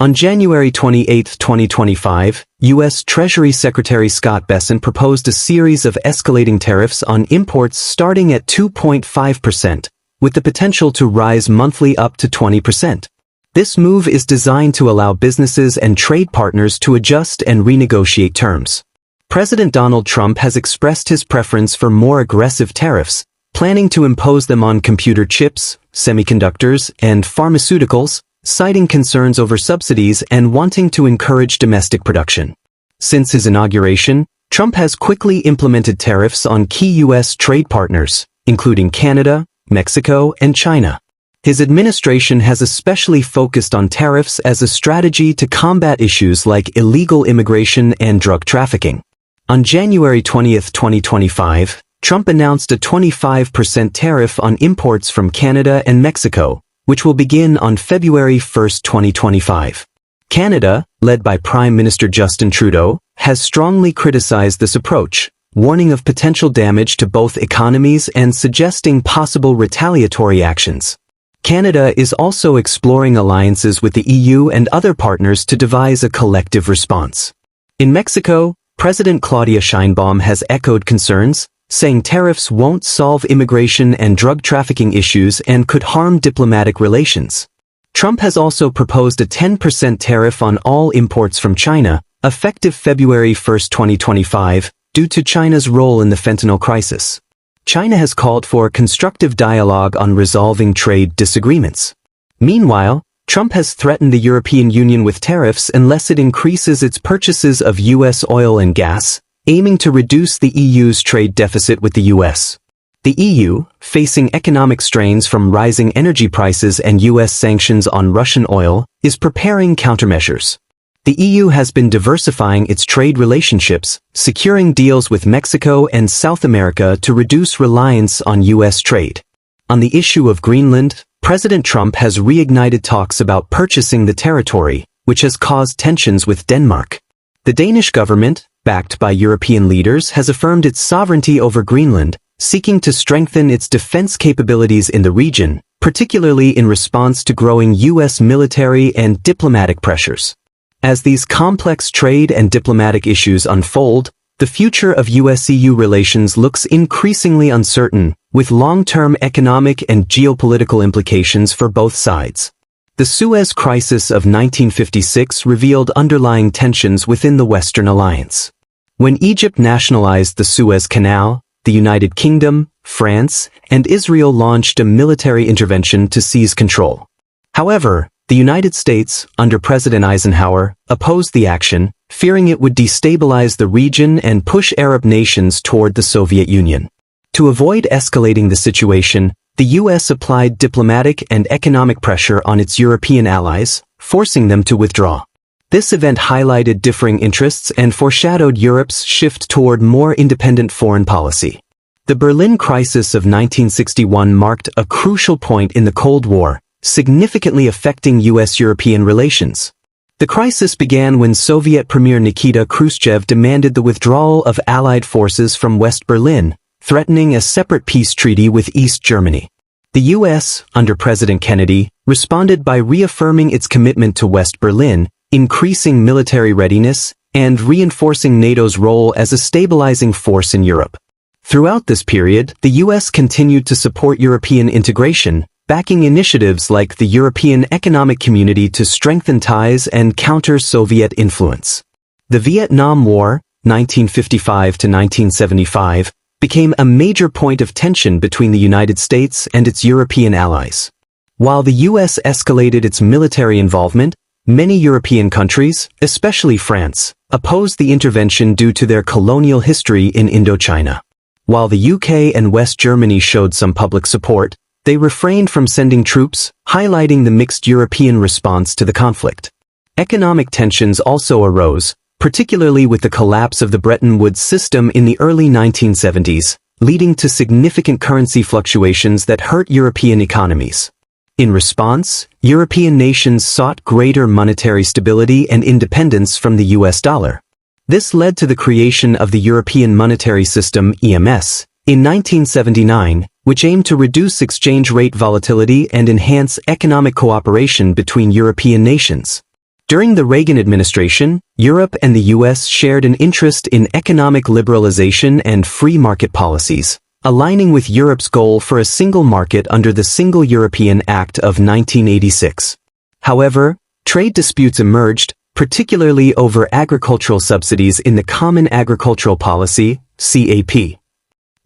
On January 28, 2025, U.S. Treasury Secretary Scott Bessent proposed a series of escalating tariffs on imports starting at 2.5%, with the potential to rise monthly up to 20%. This move is designed to allow businesses and trade partners to adjust and renegotiate terms. President Donald Trump has expressed his preference for more aggressive tariffs, planning to impose them on computer chips, semiconductors, and pharmaceuticals, citing concerns over subsidies and wanting to encourage domestic production. Since his inauguration, Trump has quickly implemented tariffs on key U.S. trade partners, including Canada, Mexico, and China. His administration has especially focused on tariffs as a strategy to combat issues like illegal immigration and drug trafficking. On January 20, 2025, Trump announced a 25% tariff on imports from Canada and Mexico, which will begin on February 1, 2025. Canada, led by Prime Minister Justin Trudeau, has strongly criticized this approach, warning of potential damage to both economies and suggesting possible retaliatory actions. Canada is also exploring alliances with the EU and other partners to devise a collective response. In Mexico, President Claudia Sheinbaum has echoed concerns, saying tariffs won't solve immigration and drug trafficking issues and could harm diplomatic relations. Trump has also proposed a 10% tariff on all imports from China, effective February 1, 2025, due to China's role in the fentanyl crisis. China has called for constructive dialogue on resolving trade disagreements. Meanwhile, Trump has threatened the European Union with tariffs unless it increases its purchases of U.S. oil and gas, aiming to reduce the EU's trade deficit with the U.S. The EU, facing economic strains from rising energy prices and U.S. sanctions on Russian oil, is preparing countermeasures. The EU has been diversifying its trade relationships, securing deals with Mexico and South America to reduce reliance on U.S. trade. On the issue of Greenland, President Trump has reignited talks about purchasing the territory, which has caused tensions with Denmark. The Danish government, backed by European leaders, has affirmed its sovereignty over Greenland, seeking to strengthen its defense capabilities in the region, particularly in response to growing U.S. military and diplomatic pressures. As these complex trade and diplomatic issues unfold, the future of U.S.-EU relations looks increasingly uncertain, with long-term economic and geopolitical implications for both sides. The Suez Crisis of 1956 revealed underlying tensions within the Western Alliance. When Egypt nationalized the Suez Canal, the United Kingdom, France, and Israel launched a military intervention to seize control. However, the United States, under President Eisenhower, opposed the action, fearing it would destabilize the region and push Arab nations toward the Soviet Union. To avoid escalating the situation, the U.S. applied diplomatic and economic pressure on its European allies, forcing them to withdraw. This event highlighted differing interests and foreshadowed Europe's shift toward more independent foreign policy. The Berlin Crisis of 1961 marked a crucial point in the Cold War, significantly affecting U.S.-European relations. The crisis began when Soviet Premier Nikita Khrushchev demanded the withdrawal of Allied forces from West Berlin, threatening a separate peace treaty with East Germany. The U.S., under President Kennedy, responded by reaffirming its commitment to West Berlin, increasing military readiness, and reinforcing NATO's role as a stabilizing force in Europe. Throughout this period, the U.S. continued to support European integration, backing initiatives like the European Economic Community to strengthen ties and counter Soviet influence. The Vietnam War, 1955 to 1975, became a major point of tension between the United States and its European allies. While the U.S. escalated its military involvement, many European countries, especially France, opposed the intervention due to their colonial history in Indochina. While the UK and West Germany showed some public support, they refrained from sending troops, highlighting the mixed European response to the conflict. Economic tensions also arose, particularly with the collapse of the Bretton Woods system in the early 1970s, leading to significant currency fluctuations that hurt European economies. In response, European nations sought greater monetary stability and independence from the US dollar. This led to the creation of the European Monetary System (EMS) in 1979, which aimed to reduce exchange rate volatility and enhance economic cooperation between European nations. During the Reagan administration, Europe and the US shared an interest in economic liberalization and free market policies, aligning with Europe's goal for a single market under the Single European Act of 1986. However, trade disputes emerged, particularly over agricultural subsidies in the Common Agricultural Policy, CAP.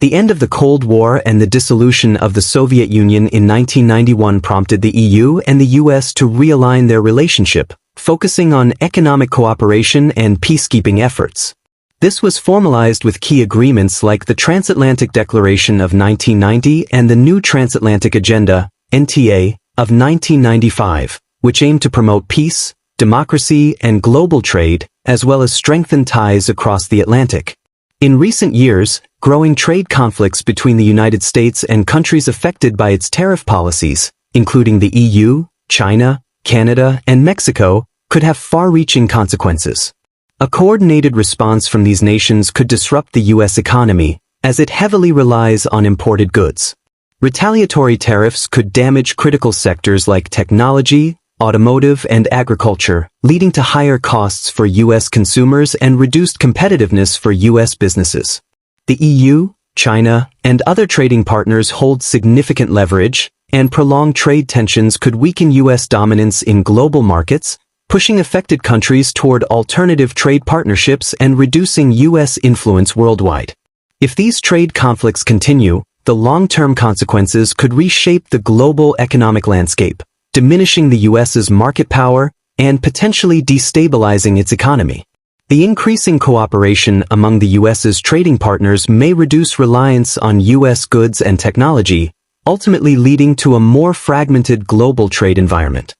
The end of the Cold War and the dissolution of the Soviet Union in 1991 prompted the EU and the US to realign their relationship, focusing on economic cooperation and peacekeeping efforts. This was formalized with key agreements like the Transatlantic Declaration of 1990 and the New Transatlantic Agenda, NTA, of 1995, which aimed to promote peace, democracy, and global trade, as well as strengthen ties across the Atlantic. In recent years, growing trade conflicts between the United States and countries affected by its tariff policies, including the EU, China, Canada, and Mexico, could have far-reaching consequences. A coordinated response from these nations could disrupt the U.S. economy, as it heavily relies on imported goods. Retaliatory tariffs could damage critical sectors like technology, automotive, and agriculture, leading to higher costs for U.S. consumers and reduced competitiveness for U.S. businesses. The EU, China, and other trading partners hold significant leverage, and prolonged trade tensions could weaken U.S. dominance in global markets, pushing affected countries toward alternative trade partnerships and reducing U.S. influence worldwide. If these trade conflicts continue, the long-term consequences could reshape the global economic landscape, diminishing the U.S.'s market power and potentially destabilizing its economy. The increasing cooperation among the U.S.'s trading partners may reduce reliance on U.S. goods and technology, ultimately leading to a more fragmented global trade environment.